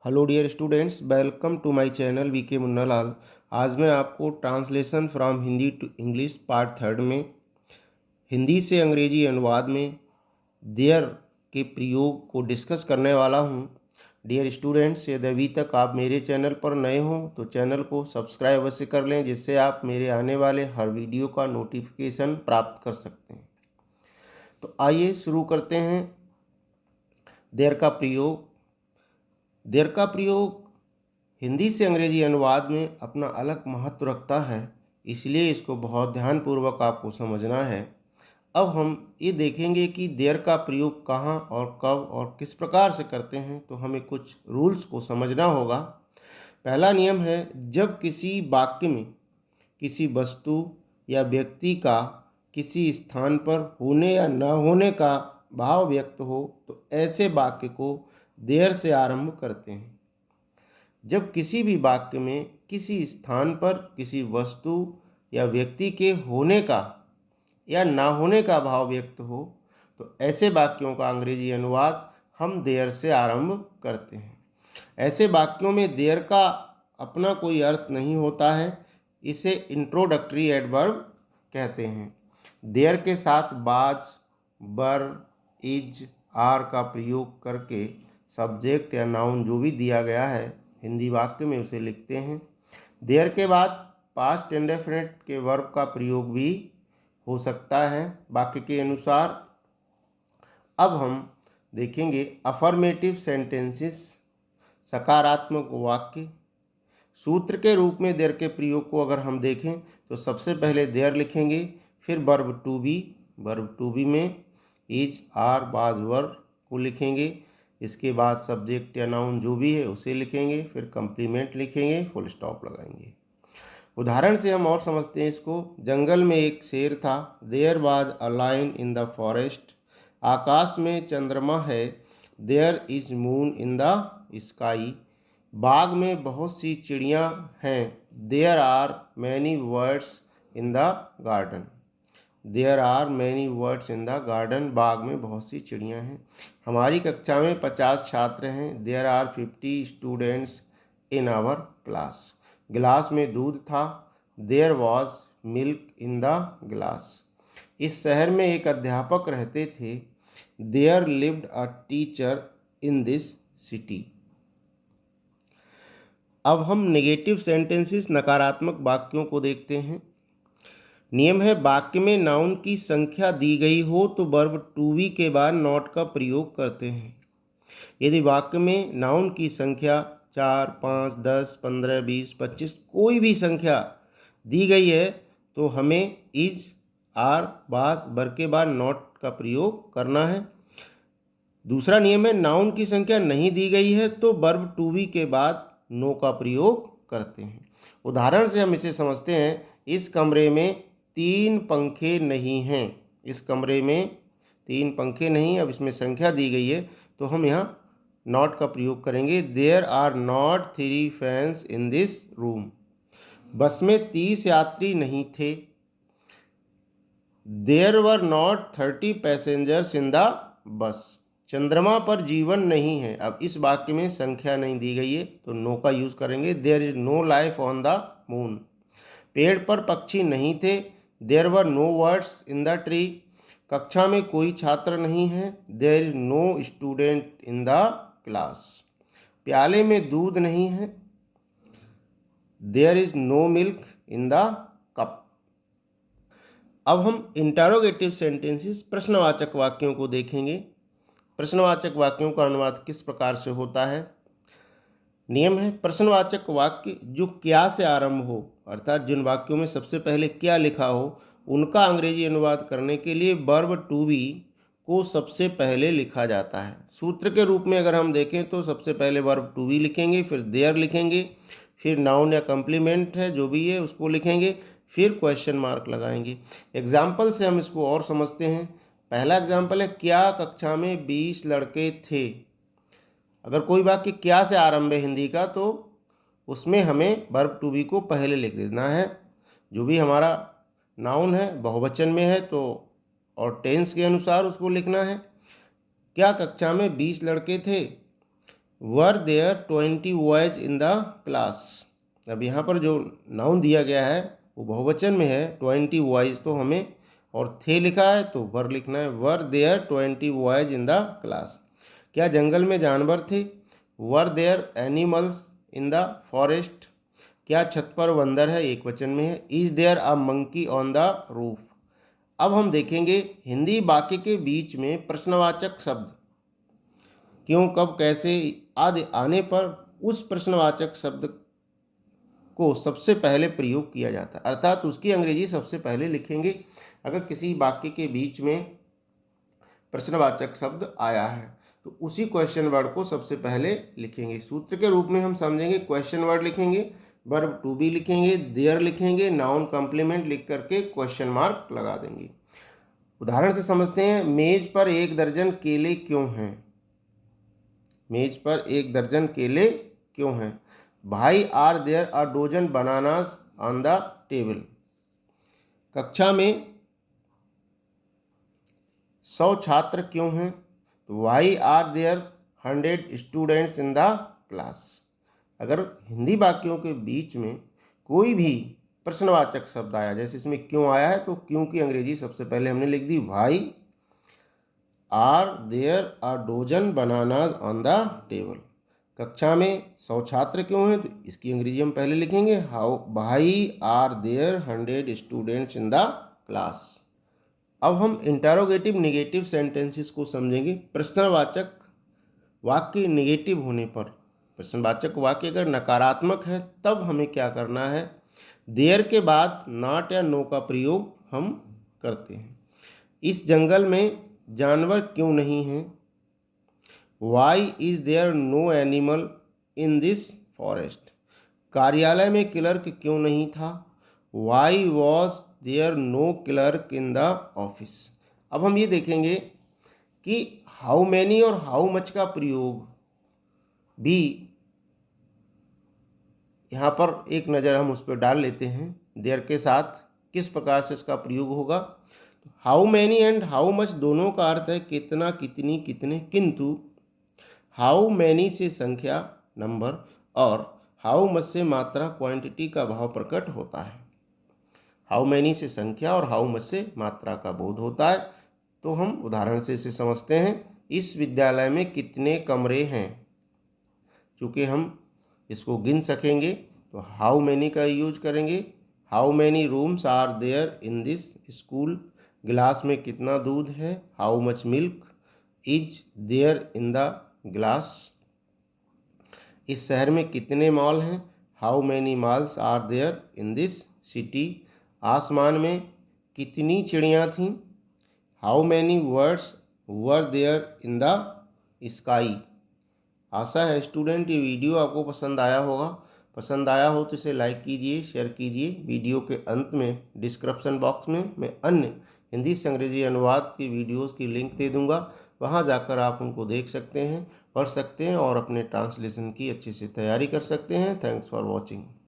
Hello dear students, welcome to my channel VK Munnalal. आज मैं आपको translation from Hindi to English part third में हिंदी से अंग्रेजी अनुवाद में देयर के प्रयोग को डिस्कस करने वाला हूं। डियर स्टूडेंट्स, यदि अभी तक आप मेरे चैनल पर नए हों तो चैनल को सब्सक्राइब अवश्य कर लें, जिससे आप मेरे आने वाले हर वीडियो का नोटिफिकेशन प्राप्त कर सकते हैं। तो आइए शुरू करते हैं। देयर का प्रयोग। देयर का प्रयोग हिंदी से अंग्रेजी अनुवाद में अपना अलग महत्व रखता है, इसलिए इसको बहुत ध्यानपूर्वक आपको समझना है। अब हम ये देखेंगे कि देयर का प्रयोग कहाँ और कब और किस प्रकार से करते हैं, तो हमें कुछ रूल्स को समझना होगा। पहला नियम है, जब किसी वाक्य में किसी वस्तु या व्यक्ति का किसी स्थान पर होने या न होने का भाव व्यक्त हो तो ऐसे वाक्य को देयर से आरंभ करते हैं। जब किसी भी वाक्य में किसी स्थान पर किसी वस्तु या व्यक्ति के होने का या ना होने का भाव व्यक्त हो तो ऐसे वाक्यों का अंग्रेजी अनुवाद हम देयर से आरंभ करते हैं। ऐसे वाक्यों में देयर का अपना कोई अर्थ नहीं होता है, इसे इंट्रोडक्टरी एडवर्ब कहते हैं। देयर के साथ बाज, बर, इज, आर का प्रयोग करके सब्जेक्ट या नाउन जो भी दिया गया है हिंदी वाक्य में उसे लिखते हैं। देयर के बाद पास्ट इंडेफिनिट के वर्ब का प्रयोग भी हो सकता है वाक्य के अनुसार। अब हम देखेंगे अफर्मेटिव सेंटेंसेस, सकारात्मक वाक्य। सूत्र के रूप में देयर के प्रयोग को अगर हम देखें तो सबसे पहले देयर लिखेंगे, फिर वर्ब टू बी में इज, आर, बाज, वर को लिखेंगे। इसके बाद सब्जेक्ट या नाउन जो भी है उसे लिखेंगे, फिर कंप्लीमेंट लिखेंगे, फुल स्टॉप लगाएंगे। उदाहरण से हम और समझते हैं इसको। जंगल में एक शेर था। There was a lion in the forest. आकाश में चंद्रमा है। There is moon in the sky. बाग में बहुत सी चिड़ियाँ हैं। There are many birds in the garden. There are many birds in the garden. बाग में बहुत सी चिड़ियाँ हैं। हमारी कक्षा में 50 छात्र हैं। There are 50 students in our class. गिलास में दूध था। There was milk in the glass. इस शहर में एक अध्यापक रहते थे। There lived a teacher in this city. अब हम नेगेटिव सेंटेंसेस, नकारात्मक वाक्यों को देखते हैं। नियम है, वाक्य में नाउन की संख्या दी गई हो तो वर्ब टू बी के बाद नॉट का प्रयोग करते हैं। यदि वाक्य में नाउन की संख्या 4, 5, 10, 15, 20, 25 कोई भी संख्या दी गई है तो हमें इज, आर, बाज, बर के बाद नॉट का प्रयोग करना है। दूसरा नियम है, नाउन की संख्या नहीं दी गई है तो वर्ब टू बी के बाद नो का प्रयोग करते हैं। उदाहरण से हम इसे समझते हैं। इस कमरे में 3 पंखे नहीं हैं। इस कमरे में 3 पंखे नहीं, अब इसमें संख्या दी गई है तो हम यहाँ नॉट का प्रयोग करेंगे। There are not 3 fans in this room. Bus में 30 यात्री नहीं थे। There were not 30 passengers in the bus. चंद्रमा पर जीवन नहीं है। अब इस वाक्य में संख्या नहीं दी गई है तो नो का यूज करेंगे। There is no life on the moon. पेड़ पर पक्षी नहीं थे। There were no birds in the tree. कक्षा में कोई छात्र नहीं है। There is no student in the class. प्याले में दूध नहीं है। There is no milk in the cup. अब हम इंटरोगेटिव सेंटेंसेस, प्रश्नवाचक वाक्यों को देखेंगे। प्रश्नवाचक वाक्यों का अनुवाद किस प्रकार से होता है। नियम है, प्रश्नवाचक वाक्य जो क्या से आरंभ हो, अर्थात जिन वाक्यों में सबसे पहले क्या लिखा हो, उनका अंग्रेजी अनुवाद करने के लिए वर्ब टू बी को सबसे पहले लिखा जाता है। सूत्र के रूप में अगर हम देखें तो सबसे पहले वर्ब टू बी लिखेंगे, फिर देयर लिखेंगे, फिर नाउन या कंप्लीमेंट है जो भी है उसको लिखेंगे, फिर क्वेश्चन मार्क लगाएंगे। एग्जाम्पल से हम इसको और समझते हैं। पहला एग्जाम्पल है, क्या कक्षा में 20 लड़के थे। अगर कोई वाक्य क्या से आरंभ है हिंदी का तो उसमें हमें वर्ब टू बी को पहले लिख देना है। जो भी हमारा नाउन है बहुवचन में है तो और टेंस के अनुसार उसको लिखना है। क्या कक्षा में 20 लड़के थे। Were there 20 boys in the class. अब यहाँ पर जो नाउन दिया गया है वो बहुवचन में है, 20 बॉयज तो हमें, और थे लिखा है तो वर लिखना है। Were there 20 boys in the class. क्या जंगल में जानवर थे? Were there animals in the forest. क्या छत पर बंदर है? एक वचन में है। Is there a monkey on the roof. अब हम देखेंगे हिंदी वाक्य के बीच में प्रश्नवाचक शब्द क्यों, कब, कैसे आदि आने पर उस प्रश्नवाचक शब्द को सबसे पहले प्रयोग किया जाता है, अर्थात उसकी अंग्रेजी सबसे पहले लिखेंगे अगर किसी वाक्य के बीच में प्रश्नवाचक शब्द आया है तो उसी क्वेश्चन वर्ड को सबसे पहले लिखेंगे। सूत्र के रूप में हम समझेंगे, क्वेश्चन वर्ड लिखेंगे, वर्ब टू बी लिखेंगे, देयर लिखेंगे, नाउन कॉम्प्लीमेंट लिख करके क्वेश्चन मार्क लगा देंगे। उदाहरण से समझते हैं। मेज पर 1 दर्जन केले क्यों हैं? मेज पर 1 दर्जन केले क्यों हैं? Why are there a dozen bananas on the table. कक्षा में 100 छात्र क्यों हैं? तो why are there 100 students in the class. अगर हिंदी वाक्यों के बीच में कोई भी प्रश्नवाचक शब्द आया, जैसे इसमें क्यों आया है, तो क्यों की अंग्रेजी सबसे पहले हमने लिख दी why are there a dozen bananas on the table. कक्षा में 100 छात्र क्यों हैं? तो इसकी अंग्रेजी हम पहले लिखेंगे how many are there 100 students in the class. अब हम इंटरोगेटिव नेगेटिव सेंटेंसेस को समझेंगे। प्रश्नवाचक वाक्य नेगेटिव होने पर, प्रश्नवाचक वाक्य अगर नकारात्मक है तब हमें क्या करना है? देयर के बाद नॉट या नो का प्रयोग हम करते हैं। इस जंगल में जानवर क्यों नहीं हैं? Why is there no animal in this forest. कार्यालय में क्लर्क क्यों नहीं था? Why was there no clerk in the office. अब हम ये देखेंगे कि हाउ मैनी और हाउ मच का प्रयोग भी यहाँ पर एक नज़र हम उस पर डाल लेते हैं। देयर के साथ किस प्रकार से इसका प्रयोग होगा? How many and how much दोनों का अर्थ है कितना, कितनी, कितने, किंतु हाउ मैनी से संख्या, नंबर, और हाउ मच से मात्रा, क्वांटिटी का भाव प्रकट होता है। हाउ मैनी से संख्या और हाउ मच से मात्रा का बोध होता है। तो हम उदाहरण से इसे समझते हैं। इस विद्यालय में कितने कमरे हैं? चूँकि हम इसको गिन सकेंगे तो हाउ मैनी का यूज करेंगे। How many rooms are there in this school. गिलास में कितना दूध है? How much milk is there in the glass. इस शहर में कितने मॉल हैं? How many malls are there in this city. आसमान में कितनी चिड़ियाँ थीं? How many birds were there in the sky. आशा है स्टूडेंट ये वीडियो आपको पसंद आया होगा। पसंद आया हो तो इसे लाइक कीजिए, शेयर कीजिए। वीडियो के अंत में डिस्क्रिप्शन बॉक्स में मैं अन्य हिंदी से अंग्रेजी अनुवाद की वीडियोस की लिंक दे दूंगा। वहां जाकर आप उनको देख सकते हैं, पढ़ सकते हैं और अपने ट्रांसलेशन की अच्छे से तैयारी कर सकते हैं। Thanks for watching.